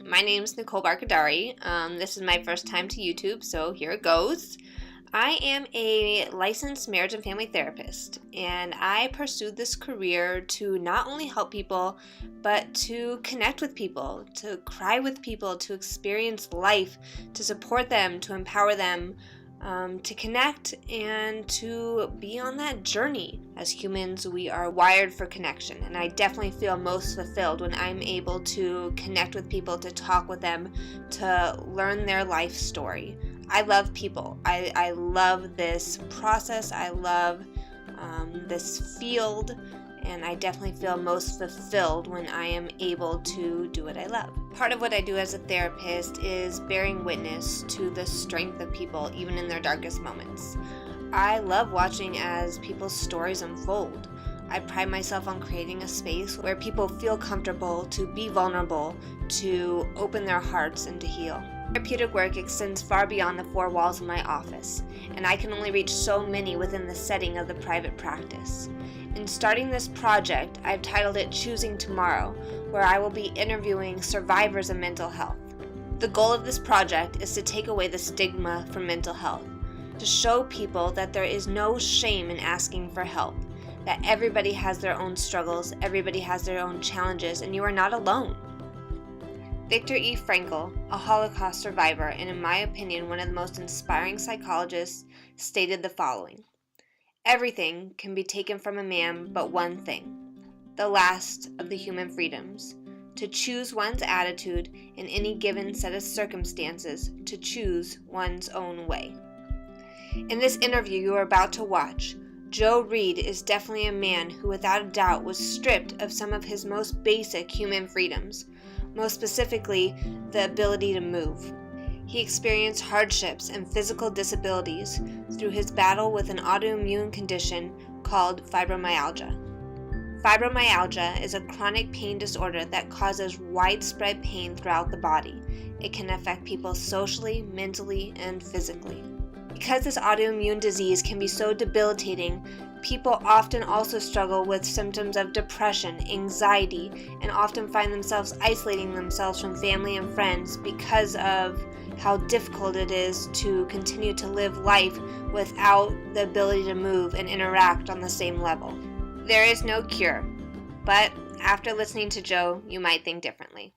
my name's Nicole Barkadari. This is my first time to YouTube, so here it goes. I am a licensed marriage and family therapist, and I pursued this career to not only help people, but to connect with people, to cry with people, to experience life, to support them, to empower them, to connect, and to be on that journey. As humans, we are wired for connection, and I definitely feel most fulfilled when I'm able to connect with people, to talk with them, to learn their life story. I love people. I love this process. I love this field, and I definitely feel most fulfilled when I am able to do what I love. Part of what I do as a therapist is bearing witness to the strength of people, even in their darkest moments. I love watching as people's stories unfold. I pride myself on creating a space where people feel comfortable to be vulnerable, to open their hearts, and to heal. Therapeutic work extends far beyond the four walls of my office, and I can only reach so many within the setting of the private practice. In starting this project, I've titled it Choosing Tomorrow, where I will be interviewing survivors of mental health. The goal of this project is to take away the stigma from mental health, to show people that there is no shame in asking for help, that everybody has their own struggles, everybody has their own challenges, and you are not alone. Viktor E. Frankl, a Holocaust survivor and in my opinion one of the most inspiring psychologists, stated the following: "Everything can be taken from a man but one thing, the last of the human freedoms, to choose one's attitude in any given set of circumstances, to choose one's own way." In this interview you are about to watch, Joe Reed is definitely a man who without a doubt was stripped of some of his most basic human freedoms, most specifically the ability to move. He experienced hardships and physical disabilities through his battle with an autoimmune condition called fibromyalgia. Fibromyalgia is a chronic pain disorder that causes widespread pain throughout the body. It can affect people socially, mentally, and physically. Because this autoimmune disease can be so debilitating, people often also struggle with symptoms of depression, anxiety, and often find themselves isolating themselves from family and friends because of how difficult it is to continue to live life without the ability to move and interact on the same level. There is no cure, but after listening to Joe, you might think differently.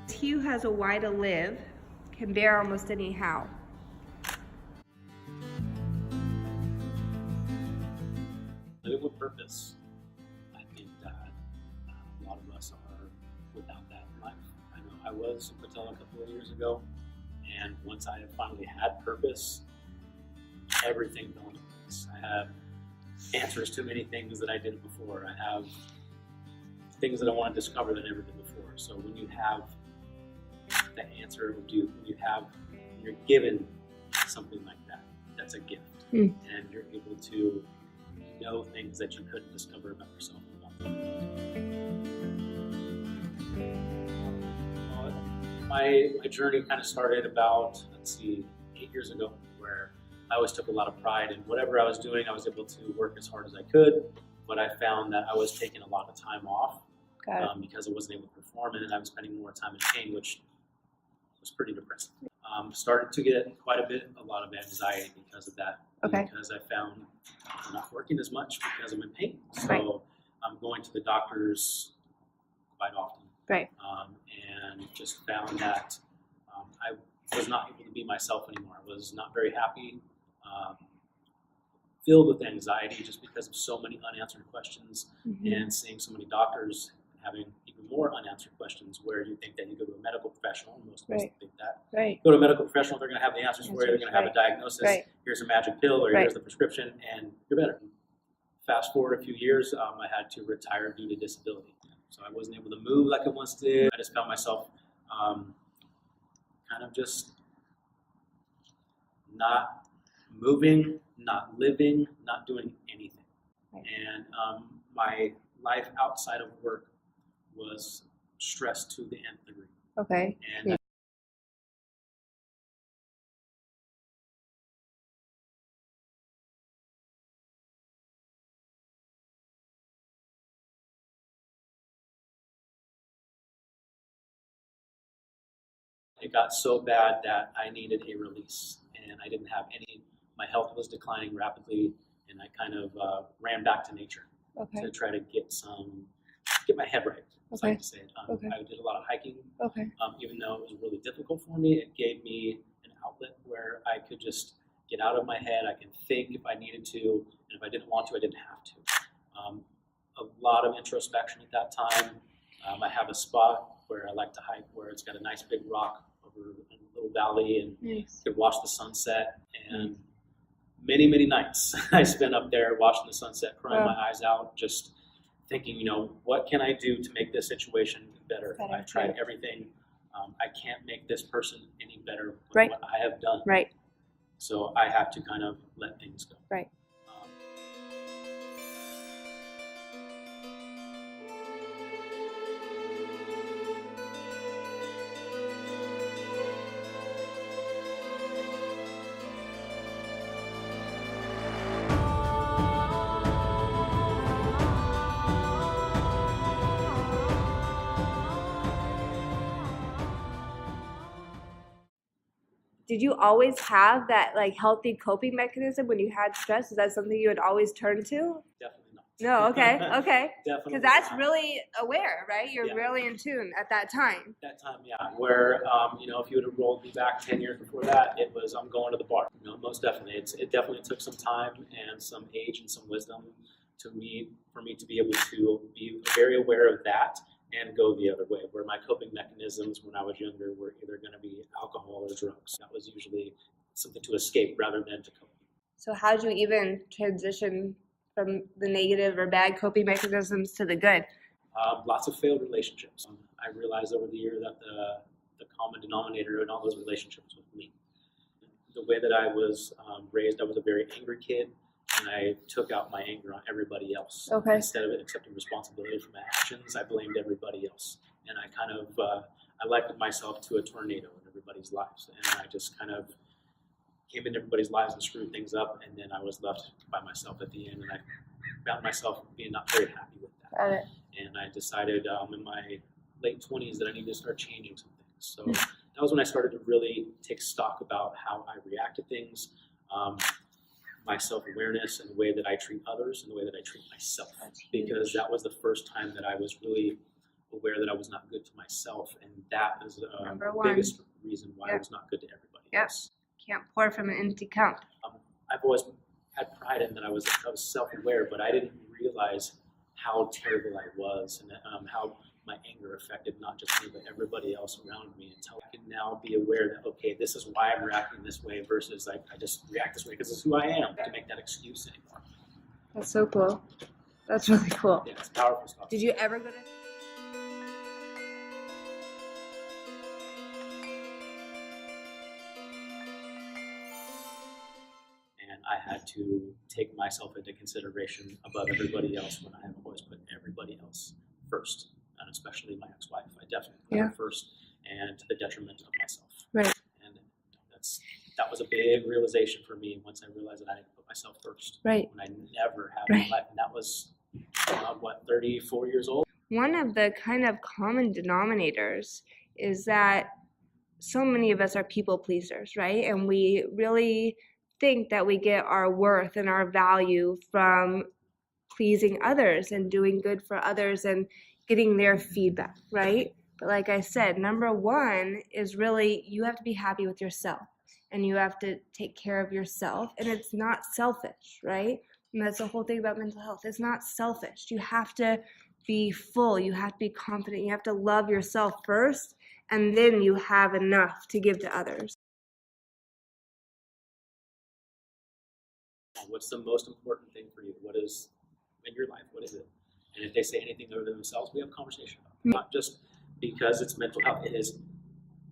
He who has a why to live can bear almost any how. Living with purpose. I think that a lot of us are without that in life. I know I was up until a couple of years ago, and once I finally had purpose, everything fell into place. I have answers to many things that I didn't before. I have things that I want to discover that I never did before. So when you have the answer, when you're given something like that, that's a gift. And you're able to know things that you couldn't discover about yourself and about them. My journey kind of started about, 8 years ago, where I always took a lot of pride in whatever I was doing. I was able to work as hard as I could, but I found that I was taking a lot of time off because I wasn't able to perform, and then I was spending more time in pain, which was pretty depressing. Started to get quite a lot of anxiety because of that. Because I found I'm not working as much because I'm in pain. So I'm going to the doctors quite often. And just found that I was not able to be myself anymore. I was not very happy, filled with anxiety just because of so many unanswered questions, and seeing so many doctors having even more unanswered questions, where you think that you go to a medical professional, and most people think that. Go to a medical professional, they're going to have the answers for you, they're going to have a diagnosis, here's a magic pill, or here's the prescription, and you're better. Fast forward a few years, I had to retire due to disability. So I wasn't able to move like I once did. I just found myself kind of just not moving, not living, not doing anything. And my life outside of work was stressed to the nth degree. Okay. And Yeah. it got so bad that I needed a release, and I didn't have any. My health was declining rapidly, and I kind of ran back to nature Okay. to try to get my head right. As I like to say it. Okay. I did a lot of hiking. Okay. Even though it was really difficult for me, it gave me an outlet where I could just get out of my head. I can think if I needed to, and if I didn't want to, I didn't have to. A lot of introspection at that time. I have a spot where I like to hike where it's got a nice big rock over a little valley, and Nice. you could watch the sunset. And many, many nights I spent up there watching the sunset, crying my eyes out, just thinking, what can I do to make this situation better? I've tried everything. I can't make this person any better with what I have done. Right. So I have to kind of let things go. Right. Did you always have that like healthy coping mechanism when you had stress? Is that something you would always turn to? Definitely not. No, okay. Definitely. Because that's not. really aware, right? You're Yeah. really in tune at that time. That time, yeah. Where, if you would have rolled me back 10 years before that, it was, I'm going to the bar. Most definitely. It definitely took some time and some age and some wisdom for me to be able to be very aware of that and go the other way, where my coping mechanisms when I was younger were either going to be alcohol or drugs. That was usually something to escape rather than to cope. So how did you even transition from the negative or bad coping mechanisms to the good? Lots of failed relationships. I realized over the year that the common denominator in all those relationships was me. The way that I was raised, I was a very angry kid, and I took out my anger on everybody else. Okay. Instead of accepting responsibility for my actions, I blamed everybody else. And I kind of, I likened myself to a tornado in everybody's lives. And I just kind of came into everybody's lives and screwed things up, and then I was left by myself at the end, and I found myself being not very happy with that. Got it. And I decided in my late 20s that I needed to start changing some things. So that was when I started to really take stock about how I react to things, my self-awareness and the way that I treat others and the way that I treat myself. Because that was the first time that I was really aware that I was not good to myself, and that is the biggest reason why I was not good to everybody else. Can't pour from an empty cup. I've always had pride in that I was self-aware, but I didn't realize how terrible I was and how my anger affected not just me, but everybody else around me, until I can now be aware that, okay, this is why I'm reacting this way versus I just react this way because it's who I am, to make that excuse anymore. That's so cool. That's really cool. Yeah, it's powerful stuff. Did you ever go to... And I had to take myself into consideration above everybody else when I have always put everybody else first. And especially my ex-wife, I definitely put her first, and to the detriment of myself. Right. And that was a big realization for me once I realized that I had to put myself first. Right. When I never have in life, and that was 34 years old. One of the kind of common denominators is that so many of us are people pleasers, right? And we really think that we get our worth and our value from pleasing others and doing good for others and getting their feedback, right? But like I said, number one is really you have to be happy with yourself, and you have to take care of yourself, and it's not selfish, right? And that's the whole thing about mental health. It's not selfish. You have to be full. You have to be confident. You have to love yourself first, and then you have enough to give to others. What's the most important thing for you? What is in your life? What is it? And if they say anything other than themselves, we have a conversation about it. Not just because it's mental health. It is,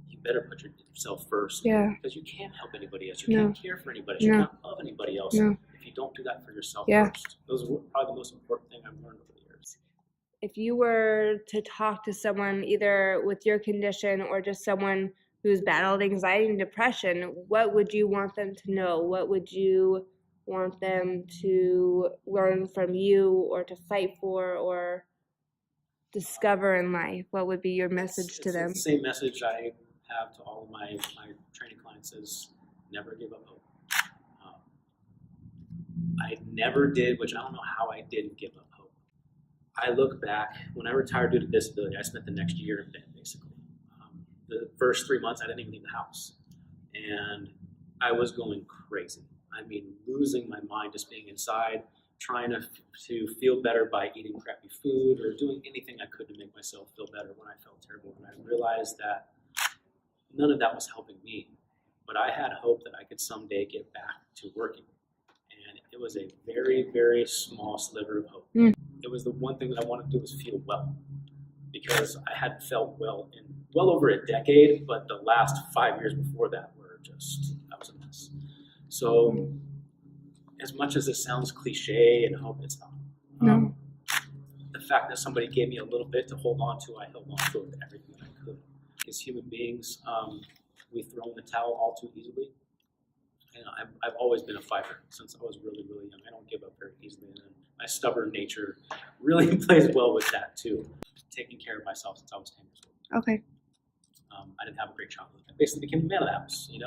you better put yourself first. Yeah. Because you can't help anybody else. You can't care for anybody else. You can't love anybody else if you don't do that for yourself first. Those are probably the most important thing I've learned over the years. if you were to talk to someone either with your condition or just someone who's battled anxiety and depression, what would you want them to know? What would you want them to learn from you or to fight for or discover in life? What would be your message to them? It's the same message I have to all of my training clients is never give up hope. I never did, which I don't know how I didn't give up hope. I look back, when I retired due to disability, I spent the next year in bed, basically. The first 3 months, I didn't even leave the house. And I was going crazy. I mean, losing my mind, just being inside, trying to feel better by eating crappy food or doing anything I could to make myself feel better when I felt terrible. And I realized that none of that was helping me. But I had hope that I could someday get back to working. And it was a very, very small sliver of hope. It was the one thing that I wanted to do was feel well. Because I hadn't felt well in well over a decade, but the last 5 years before that were just, I was a mess. So as much as it sounds cliche and hope, it's not. No. The fact that somebody gave me a little bit to hold on to, I held on to it with everything I could. As human beings, we throw in the towel all too easily. And I've always been a fighter since I was really, really young. I don't give up very easily. And my stubborn nature really plays well with that too. Taking care of myself since I was 10 years old. Okay. I didn't have a great childhood. I basically became a man of the house, and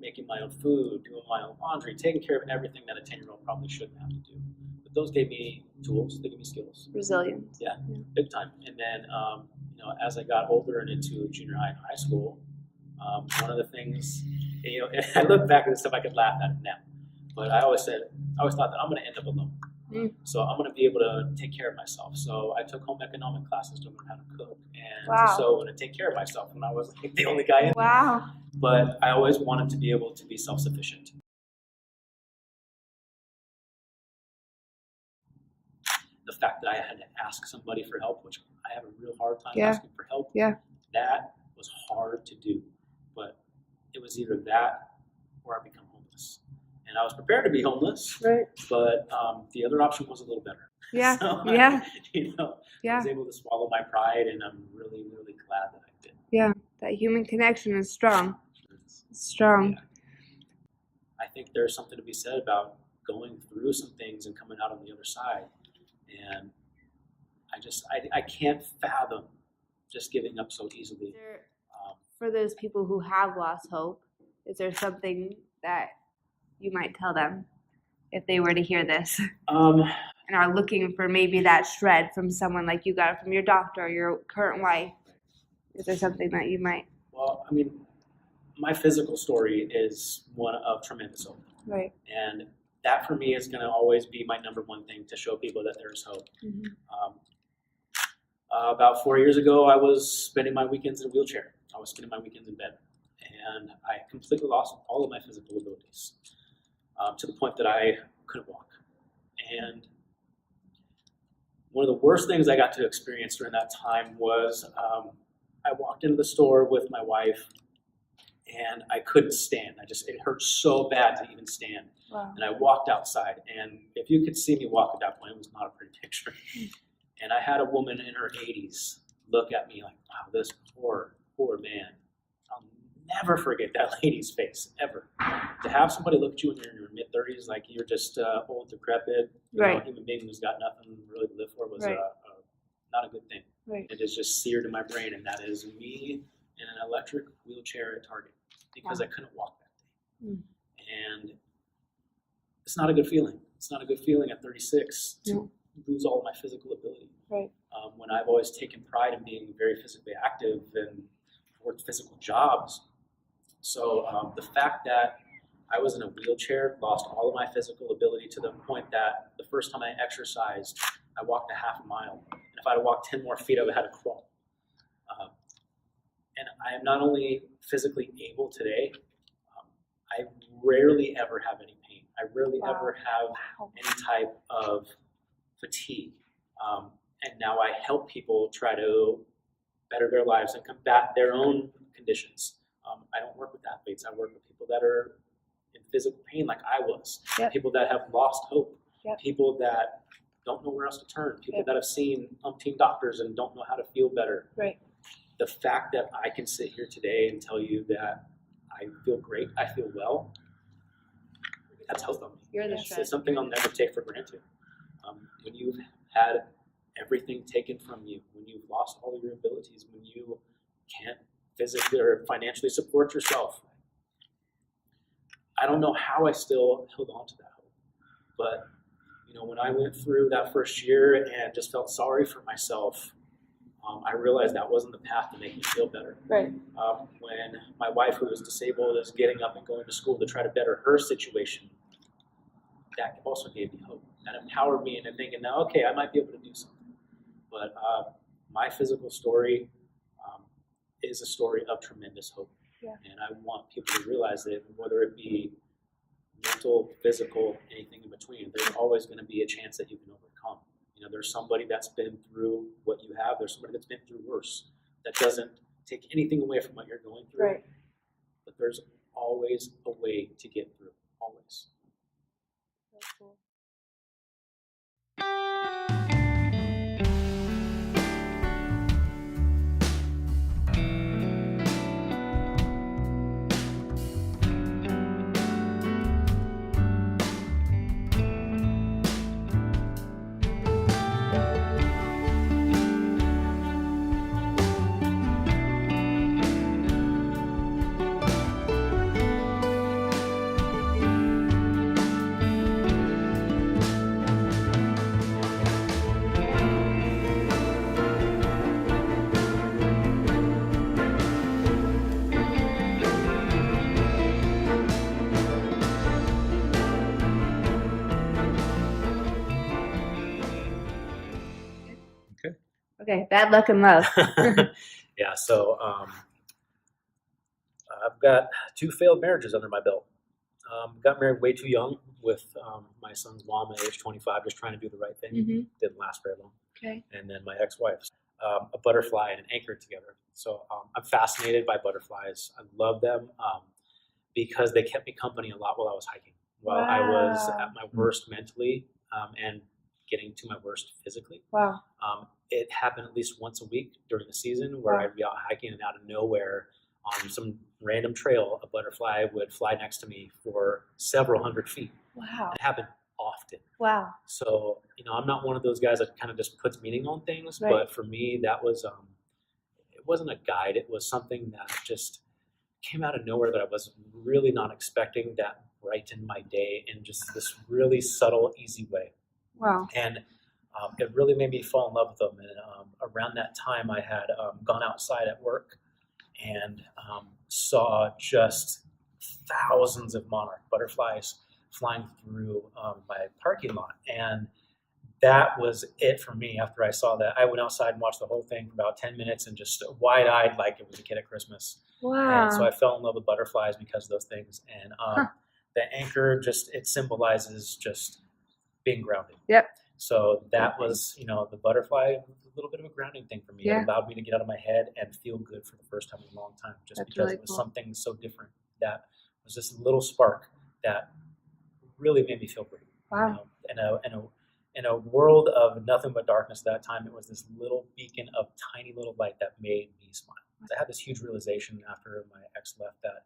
making my own food, doing my own laundry, taking care of everything that a 10-year-old probably shouldn't have to do. But those gave me tools, they gave me skills. Resilience. Yeah, big time. And then, as I got older and into junior high and high school, one of the things, I look back at this stuff, I could laugh at it now. But I always thought that I'm going to end up alone. So I'm going to be able to take care of myself. So I took home economic classes to learn how to cook and to sew and to take care of myself when I was like the only guy in there. Wow. But I always wanted to be able to be self-sufficient. The fact that I had to ask somebody for help, which I have a real hard time asking for help, that was hard to do. But it was either that or I become homeless. And I was prepared to be homeless, but the other option was a little better. Yeah, so yeah. I was able to swallow my pride, and I'm really, really glad that I did. Yeah, that human connection is strong. It's strong. Yeah. I think there's something to be said about going through some things and coming out on the other side. And I can't fathom just giving up so easily. For those people who have lost hope, is there something that you might tell them if they were to hear this and are looking for maybe that shred from someone like you got it from your doctor or your current wife? Is there something that you might? Well, I mean, my physical story is one of tremendous hope. Right. And that for me is going to always be my number one thing to show people that there's hope. About 4 years ago, I was spending my weekends in a wheelchair. I was spending my weekends in bed. And I completely lost all of my physical abilities. To the point that I couldn't walk. And one of the worst things I got to experience during that time was I walked into the store with my wife and I couldn't stand. It hurt so bad to even stand. Wow. And I walked outside, and if you could see me walk at that point, it was not a pretty picture. And I had a woman in her 80s look at me like, wow, this poor, poor man. I'll never forget that lady's face, ever. To have somebody look at you when you're in your mid-30s like you're just old, decrepit, human being who's got nothing really to live for was not a good thing. Right. It is just seared in my brain, and that is me in an electric wheelchair at Target because I couldn't walk that day. And it's not a good feeling. It's not a good feeling at 36 to lose all of my physical ability. Right. When I've always taken pride in being very physically active and worked physical jobs. So the fact that I was in a wheelchair, lost all of my physical ability to the point that the first time I exercised, I walked a half a mile. And if I had walked 10 more feet, I would have had to crawl. And I am not only physically able today, I rarely ever have any pain. I rarely ever have any type of fatigue. And now I help people try to better their lives and combat their own conditions. I don't work with athletes. I work with people that are in physical pain like I was. People that have lost hope. People that don't know where else to turn, people that have seen umpteen doctors and don't know how to feel better. Right. The fact that I can sit here today and tell you that I feel great, I feel well, that's health on me. You're the It's something I'll never take for granted. When you've had everything taken from you, when you've lost all of your abilities, when you can't physically or financially support yourself, I don't know how I still held on to that hope. But, when I went through that first year and just felt sorry for myself, I realized that wasn't the path to make me feel better. Right. When my wife, who was disabled, is getting up and going to school to try to better her situation, that also gave me hope. That empowered me into thinking, now, okay, I might be able to do something. But my physical story is a story of tremendous hope. Yeah. And I want people to realize that whether it be mental, physical, anything in between, there's always going to be a chance that you can overcome. There's somebody that's been through what you have. There's somebody that's been through worse. That doesn't take anything away from what you're going through. Right. But there's always a way to get through. Always. That's cool. Okay, bad luck and love. Yeah, so I've got 2 failed marriages under my belt. Got married way too young with my son's mom at age 25, just trying to do the right thing. Mm-hmm. Didn't last very long. Okay. And then my ex-wife, a butterfly and an anchor together. So I'm fascinated by butterflies. I love them because they kept me company a lot while I was hiking. While I was at my worst mentally and getting to my worst physically. Wow. It happened at least once a week during the season where I'd be out hiking and out of nowhere on some random trail, a butterfly would fly next to me for several hundred feet. Wow. It happened often. Wow. So, I'm not one of those guys that kind of just puts meaning on things, Right. but for me, that was, it wasn't a guide. It was something that just came out of nowhere that I was really not expecting, that brightened my day in just this really subtle, easy way. Wow. And it really made me fall in love with them. And around that time, I had gone outside at work and saw just thousands of monarch butterflies flying through my parking lot. And that was it for me. After I saw that, I went outside and watched the whole thing for about 10 minutes and just wide-eyed like it was a kid at Christmas. Wow. And so I fell in love with butterflies because of those things. And the anchor, it symbolizes just being grounded. Yep. So that was, the butterfly, a little bit of a grounding thing for me. Yeah. It allowed me to get out of my head and feel good for the first time in a long time, just That's because really it was cool. something so different that was this little spark that really made me feel great. Wow. In a world of nothing but darkness at that time, it was this little beacon of tiny little light that made me smile. I had this huge realization after my ex left that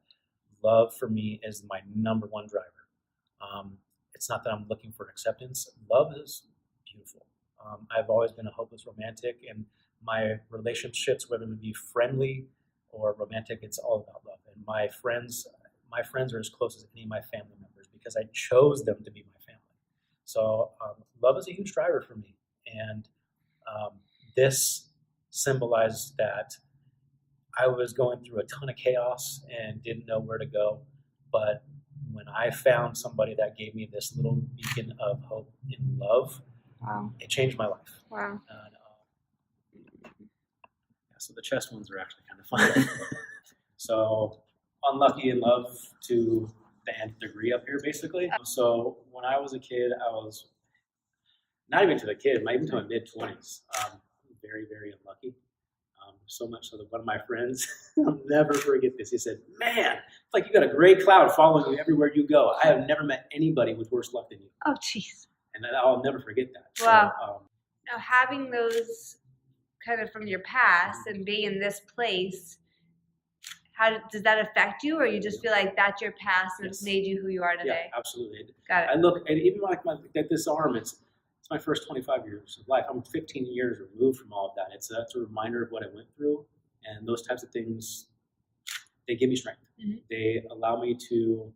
love for me is my number one driver. It's not that I'm looking for acceptance. Love is beautiful. I've always been a hopeless romantic, and my relationships, whether it be friendly or romantic, it's all about love. And my friends are as close as any of my family members because I chose them to be my family. So love is a huge driver for me. And this symbolized that I was going through a ton of chaos and didn't know where to go. But when I found somebody that gave me this little beacon of hope in love, wow, it changed my life. Wow. And, so the chest ones are actually kind of fun. So unlucky in love to the nth degree up here, basically. So when I was a kid, I was not even to the kid, even to my mid-20s, very, very unlucky. So much so that one of my friends, I'll never forget this, he said, "Man, it's like you got a gray cloud following you everywhere you go. I have never met anybody with worse luck than you." Oh, jeez. And I'll never forget that. Wow. So, now, having those kind of from your past and being in this place, does that affect you, or you just feel like that's your past and it's made you who you are today? Yeah, absolutely. Got it. I look, and even like this arm, it's my first 25 years of life. I'm 15 years removed from all of that. It's a reminder of what I went through, and those types of things, they give me strength. Mm-hmm. They allow me to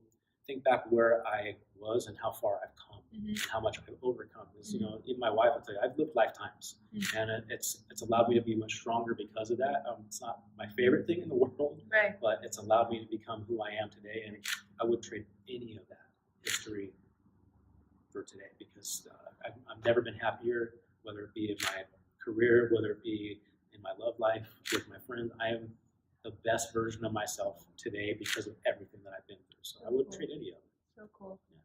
think back where I was and how far I've come, mm-hmm. and how much I've overcome. Mm-hmm. You know, even my wife will tell you, I've lived lifetimes, mm-hmm. and it's allowed me to be much stronger because of that. It's not my favorite thing in the world, right. but it's allowed me to become who I am today, and I would trade any of that history for today, because I've never been happier, whether it be in my career, whether it be in my love life, with my friends. I am the best version of myself today because of everything that I've been through. So I wouldn't trade any of it. So cool. Yeah.